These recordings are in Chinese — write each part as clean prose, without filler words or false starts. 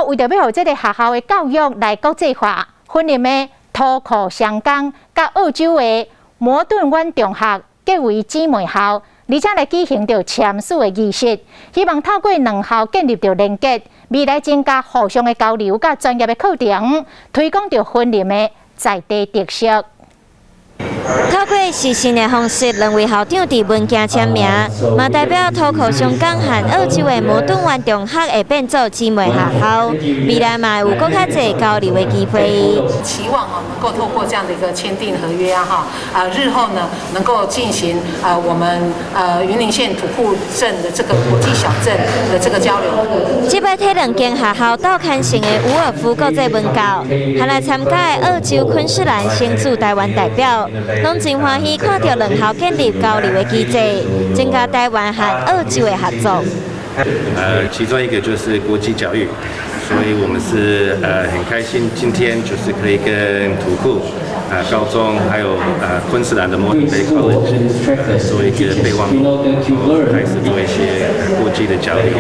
校为着要让这个学校的教育来国际化，训练的土库商工甲澳洲的摩顿湾中学结为姊妹校，而且来举行着签署的仪式，希望透过两校建立着连结，未来增加互相的交流甲专业的课程，推广着训练的在地特色。 透过实信的方式，两位校长伫文件签名，嘛代表土库商工和澳洲的摩顿湾中学会变做姊妹学校，未来嘛有更较侪交流的机会。期望能够透过这样的一个签订合约日后呢能够进行我们云林县土库镇的这个国际小镇的这个交流。这摆替两间学校斗牵成的伍尔夫国际文教，还来参加的澳洲昆士兰先驻台湾代表。 拢真欢喜看到两校建立交流的机制，增加台湾和澳洲的合作。其中一个就是国际教育，所以我们是很开心，今天就是可以跟土库高中还有昆士兰的摩登 Bay College 做一个备忘录，开始做一些国际的交流。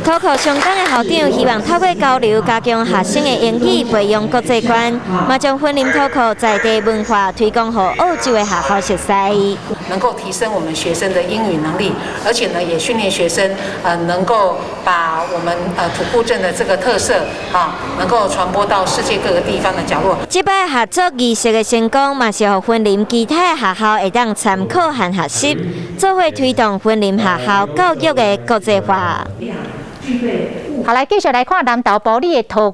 土库商工的校长希望透过交流，加强学生的英语培养国际观，嘛将婚林土库在地文化推广给澳洲的学校熟悉，能够提升我们学生的英语能力，而且呢也训练学生能够把我们土库镇的这个特色能够传播到世界各个地方的角落。这摆合作仪式的成功，嘛是让婚林其他的学校会当参考和学习，做伙推动婚林学校教育的国际化。好，来继续来看南投埔里的桃园。